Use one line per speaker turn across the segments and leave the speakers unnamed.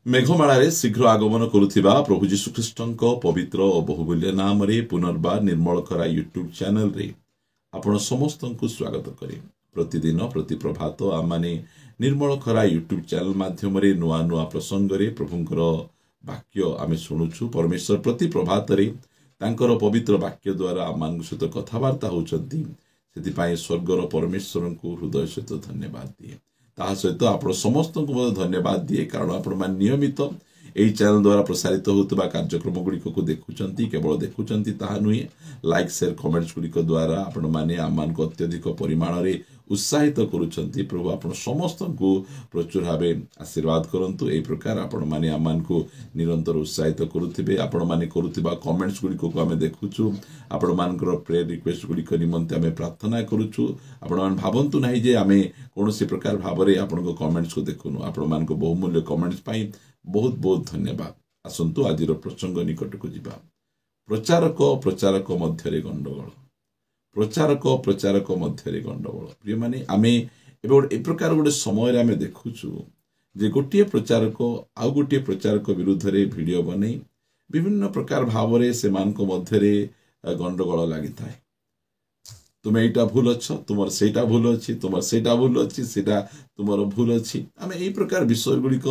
मेघमाळारे शीघ्र आगमन करुथिबा प्रभु जीशुख्रीष्टଙ୍କ पवित्र और बहुमूल्य नाम रे पुनर्बार निर्मल खरा यूट्यूब चैनल रे आपण समस्त को स्वागत करे। प्रतिदिन प्रति प्रभात आमाने निर्मल खरा यूट्यूब चैनल माध्यम रे नुआ नुआ प्रसंग रे प्रभुंकर वाक्य आमे सुनुछु। परमेश्वर प्रति प्रभात रे तांकर पवित्र वाक्य द्वारा आमान सहित कथबार्ता होचंती। सेतिपाई स्वर्गर परमेश्वर को हृदय सहित धन्यवाद दिए। ता सहित आप समस्त को धन्यवाद दिए कारण आपण मान नियमित यही चैनल द्वारा प्रसारित होता कार्यक्रम गुड़िक को देखुंती। केवल देखुंती ताहा नुहे लाइक शेयर कमेंट्स गुड़िक द्वारा आपण माने आमान को अत्यधिक परिमाण रे उत्साहित करुछंती। प्रभु आपण समस्त को प्रचुर भाव आशीर्वाद करंतु। एई प्रकार आपण माने आमान को निरंतर उत्साहित करुथिबे। आपण माने करुथिबा कमेंट्स गुड़िक को आमे देखुछु। आपण मानकर प्रेयर रिक्वेस्ट गुड़िक निमंते आमे प्रार्थना करुछु। आपण मान भाबंतु नाही जे आमे कोनोसी प्रकार भाव रे आपण को कमेंट्स को देखुनु। आपण मान को बहुमूल्य कमेंट्स पाई बहुत बहुत धन्यवाद। आसंतु आजिर प्रसंग निकट को जिबा। प्रचारक प्रचारक मध्य गंडगोल। प्रचारक प्रचारक मध्य गंडगोल। प्रिय माने आमे ए प्रकार गोटे समय आमे देखुछु जे गोटे प्रचारक आउ गोटे प्रचारक विरुद्ध रे वीडियो बनै विभिन्न प्रकार भाव रे सेमान को मध्य रे गंडगोल लागि थाए। तुमे एटा भूल अच्छ, तुमर सेटा भूल अच्छी, तुमर सेटा भूल अच्छी, सेटा तुमर भूल अच्छी। आमे एई प्रकार विषय गुड़िक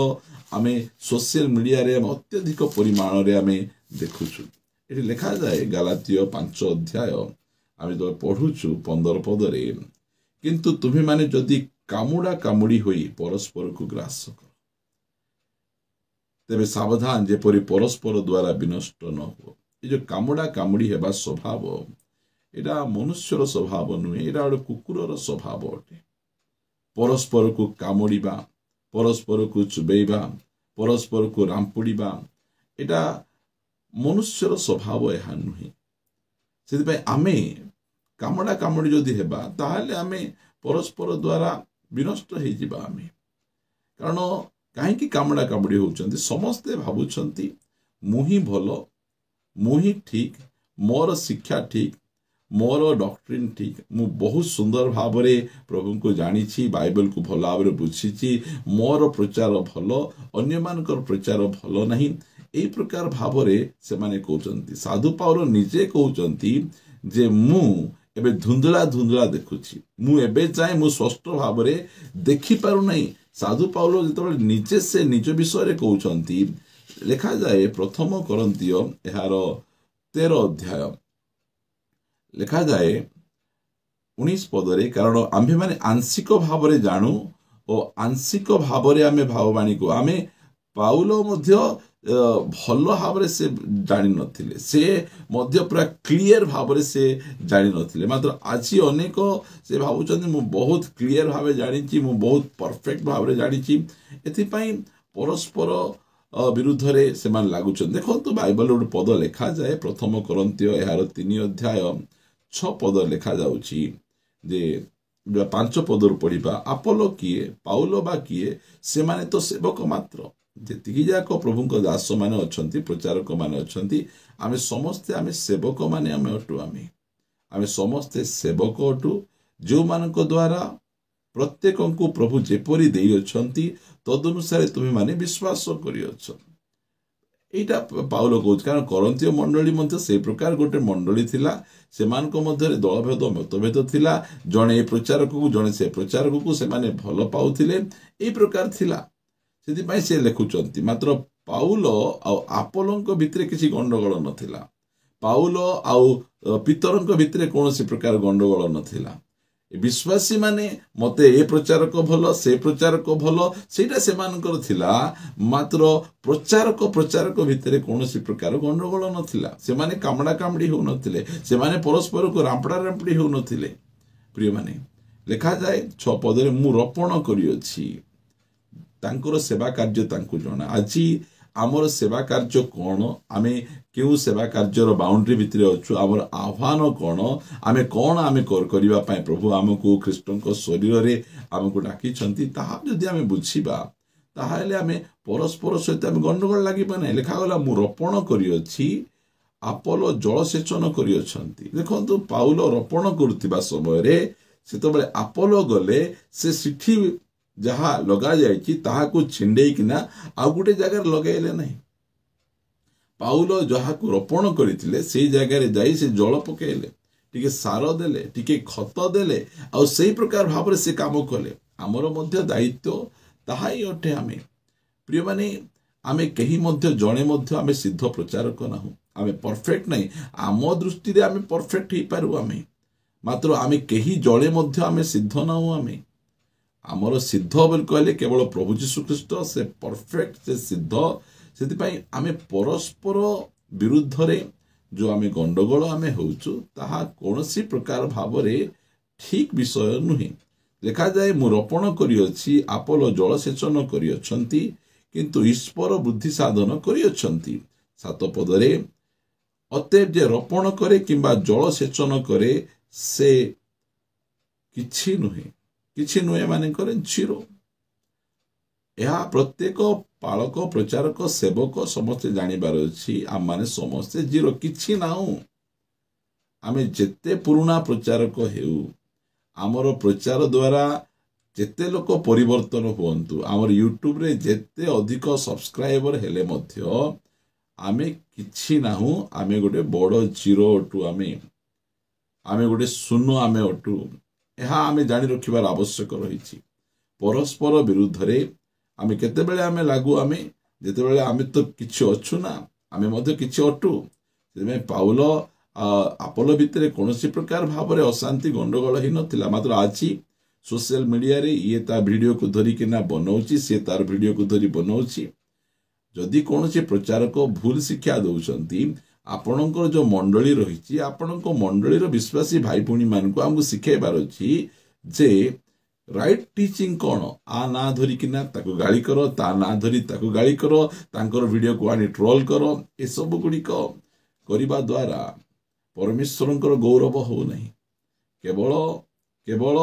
आमे सोशल मीडिया रे अत्यधिक परिमाण रे आमे देखुछु। एठी लिखा जाए गलातिय 5 अध्याय आमे तो पढुछु 15 पद रे, किंतु तुम्ही माने जदि कामुडा कामुडी होई परस्पर को ग्रास कर तेबे सावधान जेपरि परस्पर द्वारा विनष्ट न हो। ए जो कामुडा कामुडी हेबा स्वभाव एटा मनुष्यर स्वभाव नुहे, एटा गोटे कुकुरर स्वभाव अटे। परस्पर को कामुड़ीबा, परस्पर को चुबेबा, परस्पर को रामपुड़ीबा एटा मनुष्यर स्वभाव एहा नुहे। सेतिपय आमे कामुडा कामुडी जदि हेबा ताहाले आमे परस्पर द्वारा विनष्ट हे जिबा आमे। कारण काहेकि कामुडा कामुडी होउचंती, समस्ते भाबुचंती मुही भलो, मुही ठीक, मोर शिक्षा ठीक, मोर डॉक्ट्रिन ठीक, मु बहुत सुंदर भाव रे प्रभु को जानी छी, बाइबल को भल भाव रे बुझी छी, मोर प्रचार भलो, अन्य मानकर प्रचार भलो नहीं। एई प्रकार भाव रे से माने कहउचंती। साधु पाउल निजे कहउचंती जे मु एबे धुंधला धुंधला देखुची, मु एबे जाय मु स्पष्ट भाव रे देखि पारु नहीं। साधु पाउल जेतबे निजे से निज विषय रे कहउचंती, लिखा जाए प्रथम कोरिन्थिय एहार 13 अध्याय लिखा जाए 19 पदरे, कारण आम्भे माने आंशिक भाव रे जानू और आंशिक भाव रे आमे भाववाणी को आमे पाउल मध्य भल भाव रे से जानि नथिले, से मध्य पूरा क्लियर भाव रे से जानि नथिले। मात्र आज अनेक से भावुचंती मु बहुत क्लियर भाव जानि छी, मु बहुत परफेक्ट भाव रे जानि छी। एथि पई परस्पर विरुद्ध रे सेमान लागुचन। देखो बाइबल गोटे पद लिखा जाए प्रथम कोरिन्थिय एहार 3 अध्याय 6 पद लिखा जाउची जे 5 पदर पढ़िबा, आपोलो किए, पाउलो बा किए, से माने तो सेवक मात्र, जेतिकी जाक प्रभु को दास माने अछंती, प्रचारक माने अछंती, आमे समस्ते आमे सेवक माने आमे अटु। आमे समस्ते सेवक अटु, जो मानक द्वारा प्रत्येक को प्रभु जेपरी देई अछंती तदनुसार तुम्हें माने विश्वास करि अछ। एटा पाउल कहउछ, कारण कोरिन्थिय मंडली मध्य से प्रकार गोटे मंडली थिला, सेमानक मध्य दलभेद मतभेद थिला, जणे ए प्रचारक को जणे से प्रचारक को से माने भल पाउथिले, ए प्रकार थिला। सेति पई से लेखुचंती। मात्र पाउल आ आपोलोंक भितरे किछि गंडगोल नथिला, पाउल आ पितरंक भितरे कोनोसी प्रकार गंडगोल नथिला। विश्वासी माने मते ए प्रचारक भल, से प्रचारक भल, सेटा सेमानकर थिला। मात्र प्रचारक प्रचारक भितरे कोनोसी प्रकार गंडगोल नथिला। से माने कामडा कामडी हो नथिले, से माने परस्पर को रामपड़ा रामपड़ी हो नथिले। प्रिय माने लिखा जाए 6 पदरे, मु रोपण करियछि, तांकर सेवा कार्य तांकु जणा। आजी आमर सेवा कार्य कौन, आमे केउ सेवा कार्यर बाउंड्री भितरे अछु, आमर आह्वान कौन, आमे कौन आमे करिबा पय प्रभु आमको ख्रीष्टंक शरीर रे आमको डाकी छंती, ताहा जदि आमे बुझिबा ताहाले आमे परस्पर सहित आमे गंडगोल लागिबा नै। लिखा गला, मु रोपण करियछि, आपोलो जलसेचन करियछंती। देखंतु पाउल रोपण करथिबा समय रे सेतबेले आपोलो गले, से सिठी ଯାହା ଲଗାଯାଇଛି ତାହାକୁ ଛିଣ୍ଡେଇକିନା ଆଉ ଗୋଟେ ଜାଗାରେ ଲଗାଇଲେ ନାହିଁ। ପାଉଲ ଯାହାକୁ ରୋପଣ କରିଥିଲେ ସେଇ ଜାଗାରେ ଯାଇ ସେ ଜଳ ପକାଇଲେ, ଟିକେ ସାର ଦେଲେ, ଟିକେ ଖତ ଦେଲେ, ଆଉ ସେଇ ପ୍ରକାର ଭାବରେ ସେ କାମ କଲେ। ଆମର ମଧ୍ୟ ଦାୟିତ୍ୱ ତାହା ହିଁ ଅଟେ। ଆମେ ପ୍ରିୟମାନେ, ଆମେ କେହି ମଧ୍ୟ ଜଣେ ମଧ୍ୟ ଆମେ ସିଦ୍ଧ ପ୍ରଚାରକ ନାହୁଁ। ଆମେ ପରଫେକ୍ଟ ନାହିଁ। ଆମ ଦୃଷ୍ଟିରେ ଆମେ ପରଫେକ୍ଟ ହେଇପାରୁ ଆମେ, ମାତ୍ର ଆମେ କେହି ଜଣେ ମଧ୍ୟ ଆମେ ସିଦ୍ଧ ନାହୁଁ। ଆମର ସିଦ୍ଧ ବୋଲି କହିଲେ କେବଳ ପ୍ରଭୁ ଯୀଶୁଖ୍ରୀଷ୍ଟ, ସେ ପରଫେକ୍ଟ, ସେ ସିଦ୍ଧ। ସେଥିପାଇଁ ଆମେ ପରସ୍ପର ବିରୁଦ୍ଧରେ ଯୋଉ ଆମେ ଗଣ୍ଡଗୋଳ ଆମେ ହେଉଛୁ, ତାହା କୌଣସି ପ୍ରକାର ଭାବରେ ଠିକ ବିଷୟ ନୁହେଁ। ଲେଖାଯାଏ, ମୁଁ ରୋପଣ କରିଅଛି, ଆପୋଲୋ ଜଳସେଚନ କରିଅଛନ୍ତି, କିନ୍ତୁ ଈଶ୍ୱର ବୃଦ୍ଧି ସାଧନ କରିଅଛନ୍ତି। 7 ପଦରେ, ଅତଏବ ଯେ ରୋପଣ କରେ କିମ୍ବା ଜଳସେଚନ କରେ ସେ କିଛି ନୁହେଁ। କିଛି ନୁହେଁ ମାନେ କରେ ଜିରୋ। ଏହା ପ୍ରତ୍ୟେକ ପାଳକ, ପ୍ରଚାରକ, ସେବକ ସମସ୍ତେ ଜାଣିବାର ଅଛି। ଆମମାନେ ସମସ୍ତେ ଜିରୋ, କିଛି ନାହୁଁ। ଆମେ ଯେତେ ପୁରୁଣା ପ୍ରଚାରକ ହେଉ, ଆମର ପ୍ରଚାର ଦ୍ୱାରା ଯେତେ ଲୋକ ପରିବର୍ତ୍ତନ ହୁଅନ୍ତୁ, ଆମର ୟୁଟ୍ୟୁବରେ ଯେତେ ଅଧିକ ସବସ୍କ୍ରାଇବର ହେଲେ ମଧ୍ୟ ଆମେ କିଛି ନାହୁଁ। ଆମେ ଗୋଟେ ବଡ଼ ଜିରୋ ଅଟୁ। ଆମେ ଗୋଟେ ଶୂନ ଆମେ ଅଟୁ। ଏହା ଆମେ ଜାଣି ରଖିବାର ଆବଶ୍ୟକ ରହିଛି। ପରସ୍ପର ବିରୁଦ୍ଧରେ ଆମେ କେତେବେଳେ ଆମେ ଲାଗୁ, ଯେତେବେଳେ ଆମେ ତ କିଛି ଅଛୁ ନା, ଆମେ ମଧ୍ୟ କିଛି ଅଟୁ। ସେଥିପାଇଁ ପାଉଲ ଆପୋଲୋ ଭିତରେ କୌଣସି ପ୍ରକାର ଭାବରେ ଅଶାନ୍ତି ଗଣ୍ଡଗୋଳ ହେଇନଥିଲା। ମାତ୍ର ଆଜି ସୋସିଆଲ ମିଡ଼ିଆରେ ଇଏ ତା ଭିଡ଼ିଓକୁ ଧରିକିନା ବନଉଛି, ସିଏ ତାର ଭିଡ଼ିଓକୁ ଧରି ବନଉଛି। ଯଦି କୌଣସି ପ୍ରଚାରକ ଭୁଲ ଶିକ୍ଷା ଦେଉଛନ୍ତି, ଆପଣଙ୍କର ଯୋଉ ମଣ୍ଡଳୀ ରହିଛି, ଆପଣଙ୍କ ମଣ୍ଡଳୀର ବିଶ୍ୱାସୀ ଭାଇ ଭଉଣୀ ମାନଙ୍କୁ ଆମକୁ ଶିଖାଇବାର ଅଛି ଯେ ରାଇଟ୍ ଟିଚିଂ କ'ଣ। ନାଁ ଧରିକିନା ତାକୁ ଗାଳି କର, ତା ନାଁ ଧରି ତାକୁ ଗାଳି କର, ତାଙ୍କର ଭିଡ଼ିଓକୁ ଆଣି ଟ୍ରୋଲ୍ କର, ଏସବୁ ଗୁଡ଼ିକ କରିବା ଦ୍ୱାରା ପରମେଶ୍ୱରଙ୍କର ଗୌରବ ହେଉନାହିଁ। କେବଳ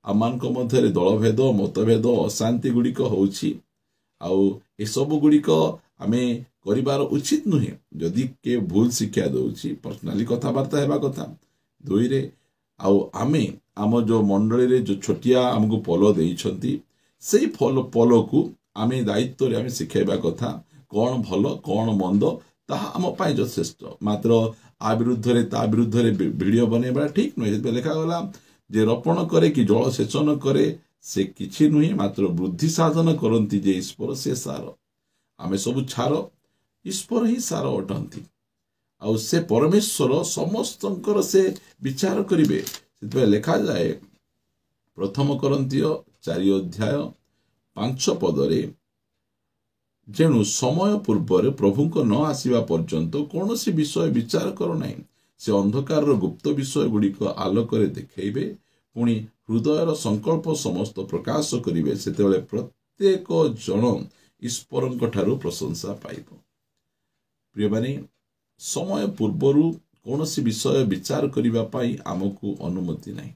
ଆମମାନଙ୍କ ମଧ୍ୟରେ ଦଳଭେଦ, ମତଭେଦ, ଅଶାନ୍ତି ଗୁଡ଼ିକ ହେଉଛି। ଆଉ ଏସବୁ ଗୁଡ଼ିକ ଆମେ କରିବାର ଉଚିତ ନୁହେଁ। ଯଦି କିଏ ଭୁଲ ଶିକ୍ଷା ଦେଉଛି, ପର୍ସନାଲି କଥାବାର୍ତ୍ତା ହେବା କଥା। 2ରେ, ଆଉ ଆମେ ଆମ ଯୋଉ ମଣ୍ଡଳୀରେ ଯୋଉ ଛୋଟିଆ ଆମକୁ ପୋଲ ଦେଇଛନ୍ତି, ସେଇ ପୋଲକୁ ଆମେ ଦାୟିତ୍ୱରେ ଆମେ ଶିଖାଇବା କଥା। କ'ଣ ଭଲ, କ'ଣ ମନ୍ଦ, ତାହା ଆମ ପାଇଁ ଯଥେଷ୍ଟ। ମାତ୍ର ତା ବିରୁଦ୍ଧରେ ଭିଡ଼ିଓ ବନେଇବା ଠିକ ନୁହେଁ। ସେଥିପାଇଁ ଲେଖାଗଲା ଯେ ରୋପଣ କରେ କି ଜଳସେଚନ କରେ ସେ କିଛି ନୁହେଁ, ମାତ୍ର ବୃଦ୍ଧି ସାଧନ କରନ୍ତି ଯେ ଈଶ୍ୱର, ସେ ସାର। ଆମେ ସବୁ ଛାର, ଈଶ୍ୱର ହିଁ ସାର ଅଟନ୍ତି। ଆଉ ସେ ପରମେଶ୍ୱର ସମସ୍ତଙ୍କର ସେ ବିଚାର କରିବେ। ସେଥିପାଇଁ ଲେଖାଯାଏ 1 କରନ୍ଥୀୟ 4 ଅଧ୍ୟାୟ 5 ପଦରେ, ଯେଣୁ ସମୟ ପୂର୍ବରେ ପ୍ରଭୁଙ୍କ ନ ଆସିବା ପର୍ଯ୍ୟନ୍ତ କୌଣସି ବିଷୟ ବିଚାର କର ନାହିଁ। ସେ ଅନ୍ଧକାରର ଗୁପ୍ତ ବିଷୟ ଗୁଡ଼ିକ ଆଲୋକରେ ଦେଖାଇବେ, ପୁଣି ହୃଦୟର ସଂକଳ୍ପ ସମସ୍ତ ପ୍ରକାଶ କରିବେ। ସେତେବେଳେ ପ୍ରତ୍ୟେକ ଜଣ ଈଶ୍ୱରଙ୍କ ଠାରୁ ପ୍ରଶଂସା ପାଇବ। ପ୍ରିୟମାନେ, ସମୟ ପୂର୍ବରୁ କୌଣସି ବିଷୟ ବିଚାର କରିବା ପାଇଁ ଆମକୁ ଅନୁମତି ନାହିଁ।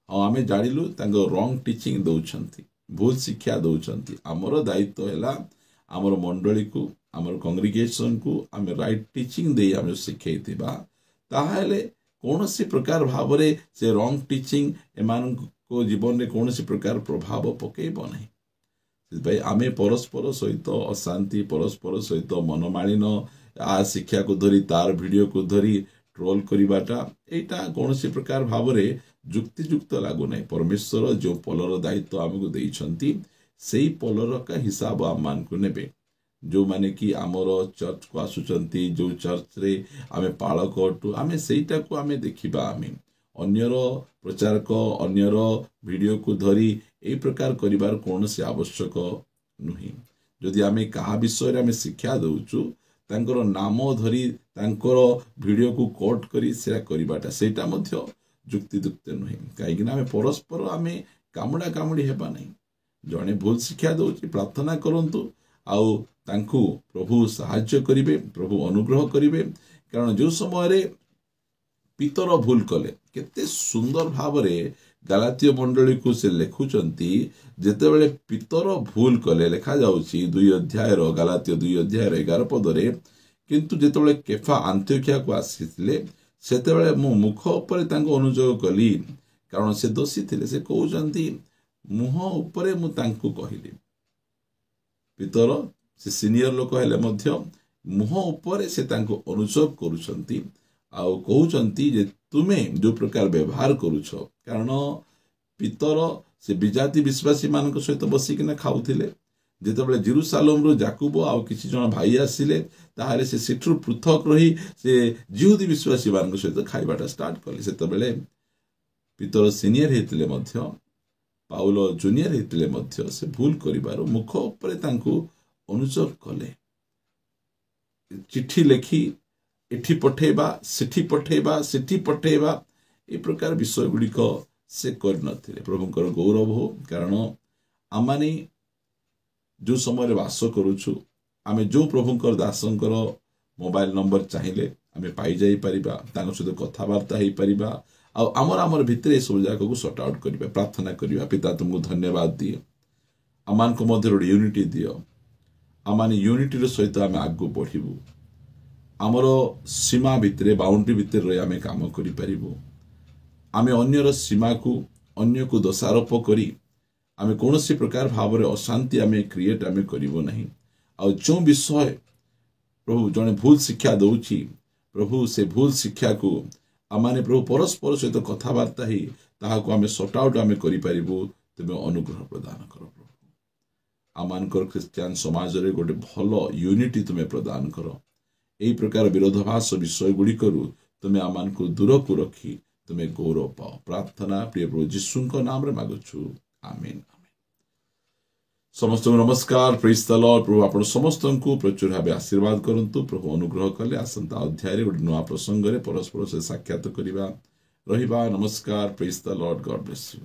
ଆମେ ଜାଣିଲୁ ତାଙ୍କ ରଙ୍ଗ ଟିଚିଂ ଦେଉଛନ୍ତି, ଭୁଲ ଶିକ୍ଷା ଦେଉଛନ୍ତି। ଆମର ଦାୟିତ୍ୱ ହେଲା ଆମର ମଣ୍ଡଳୀକୁ, ଆମର କଂଗ୍ରିଗେସନକୁ ଆମେ ରାଇଟ୍ ଟିଚିଂ ଦେଇ ଆମେ ଶିଖେଇଥିବା। ତାହେଲେ କୌଣସି ପ୍ରକାର ଭାବରେ ସେ ରଙ୍ଗ ଟିଚିଂ ଏମାନଙ୍କ ଜୀବନରେ କୌଣସି ପ୍ରକାର ପ୍ରଭାବ ପକାଇବ ନାହିଁ। ସେଥିପାଇଁ ଆମେ ପରସ୍ପର ସହିତ ଅଶାନ୍ତି, ପରସ୍ପର ସହିତ ମନମାଳିନ, ଶିକ୍ଷାକୁ ଧରି ତାର ଭିଡ଼ିଓକୁ ଧରି ଟ୍ରୋଲ୍ କରିବାଟା, ଏଇଟା କୌଣସି ପ୍ରକାର ଭାବରେ ଯୁକ୍ତିଯୁକ୍ତ ଲାଗୁନାହିଁ। ପରମେଶ୍ୱର ଯେଉଁ ପୋଲର ଦାୟିତ୍ୱ ଆମକୁ ଦେଇଛନ୍ତି, ସେଇ ପୋଲର ହିସାବ ଆମମାନଙ୍କୁ ନେବେ। ଯେଉଁମାନେ କି ଆମର ଚର୍ଚ୍ଚକୁ ଆସୁଛନ୍ତି, ଯେଉଁ ଚର୍ଚ୍ଚରେ ଆମେ ପାଳକ ଅଟୁ, ଆମେ ସେଇଟାକୁ ଆମେ ଦେଖିବା। ଆମେ ଅନ୍ୟର ପ୍ରଚାରକ, ଅନ୍ୟର ଭିଡ଼ିଓକୁ ଧରି এই ପ୍ରକାର କରିବାର କୌଣସି ଆବଶ୍ୟକ ନୁହେଁ। ଯଦି ଆମେ କାହା ବିଷୟରେ ଆମେ ଶିକ୍ଷା ଦେଉଛୁ, ତାଙ୍କର ନାମ ଧରି ତାଙ୍କର ଭିଡ଼ିଓକୁ କୋଟ୍ କରି ସେଟା କରିବାଟା, ସେଇଟା ମଧ୍ୟ ଯୁକ୍ତିଯୁକ୍ତ ନୁହେଁ। କାହିଁକିନା ଆମେ ପରସ୍ପର ଆମେ କାମୁଡ଼ା କାମୁଡ଼ି ହେବା ନାହିଁ। ଜଣେ ଭୁଲ ଶିକ୍ଷା ଦେଉଛି, ପ୍ରାର୍ଥନା କରନ୍ତୁ, ଆଉ ତାଙ୍କୁ ପ୍ରଭୁ ସାହାଯ୍ୟ କରିବେ, ପ୍ରଭୁ ଅନୁଗ୍ରହ କରିବେ। କାରଣ ଯେଉଁ ସମୟରେ ପିତର ଭୁଲ କଲେ, କେତେ ସୁନ୍ଦର ଭାବରେ ଗାଲାତୀୟ ମଣ୍ଡଳୀକୁ ସେ ଲେଖୁଛନ୍ତି। ଯେତେବେଳେ ପିତର ଭୁଲ କଲେ, ଲେଖାଯାଉଛି ଗାଲାତୀୟ 2 ଅଧ୍ୟାୟର 11 ପଦରେ, କିନ୍ତୁ ଯେତେବେଳେ କେଫା ଆନ୍ତିଓଖିଆକୁ ଆସିଥିଲେ, ସେତେବେଳେ ମୁଁ ମୁଖ ଉପରେ ତାଙ୍କୁ ଅନୁଯୋଗ କଲି, କାରଣ ସେ ଦୋଷୀ ଥିଲେ। ସେ କହୁଛନ୍ତି मुह उपरे मु तांकु कहिली पितर से सीनियर लोक हेले मध्य मुह उपरे से तांको अनुसोग करूछंती आउ कहउछंती जे तुमे जो प्रकार व्यवहार करूछ कारण पितर से विजाति विश्वासी मान सहित बसिकिना खाऊथिले जेतेबेले जेरुसालेम रो जाकुब आउ किछि जण भाई आसिले ताहाले से सेठु पृथक रही से जिहुदी विश्वासी मान सहित खाइबाटा स्टार्ट कले सेतेबेले पितर सीनियर हेतिले मध्य पाउलो जूनियर हेतिले मध्य से भूल करिबारो मुख उपरे तांको अनुसोग कले चिट्ठी लेखि एठी पठेबा सेठी पठेबा ए प्रकार विषय गुड़िक से कर नथिले प्रभुंकर गौरव हो कारण आमानी जो समय वास करूछु आमे जो प्रभुंकर दासंकर मोबाइल नंबर चाहिए आमे पाई जाई परिबा तांको सहित कथावार्ता हेई परिबा आ आमर भितर सब जाक को सॉर्ट आउट करिबा प्रार्थना करिबा पिता तुमको धन्यवाद दिए आमान को मध्य यूनिटी दियो आमानी यूनिटी रो सहित आमे आगु बढ़िबू आमर सीमा भितर बाउंड्री भितर रही आमे काम करि परिबू आमे अन्यर सीमा को अन्य को दोषारोप करी आमे कौनसी प्रकार भाव में अशांति आमे क्रिएट आमे करिबो नहीं आ जो विषय प्रभु जने भूल शिक्षा दउछि प्रभु से भूल शिक्षा को आमाने प्रभु परस्पर सहित कथावार्ता ही ताहा को आमे सॉर्ट आउट आमे करि परिबो तबे अनुग्रह प्रदान कर प्रभु आमानकर क्रिश्चियन समाज रे गोटे भलो यूनिटी तुमे प्रदान कर एई प्रकार विरोधाभास विषय गुडी करू तुमे आमान को दूर को रखी तुमे गौरव पाओ प्रार्थना प्रिय प्रभु यीशुଙ୍କ नाम रे मागुछु आमीन समस्त नमस्कार प्रेज द लॉर्ड प्रभु आपण समस्त को प्रचुर भाव आशीर्वाद करंतु प्रभु अनुग्रह कले आसंता अध्याय रे गोटे नुआ प्रसंग रे परस्पर से साक्षात करिबा रहिबा नमस्कार praise the Lord God bless you.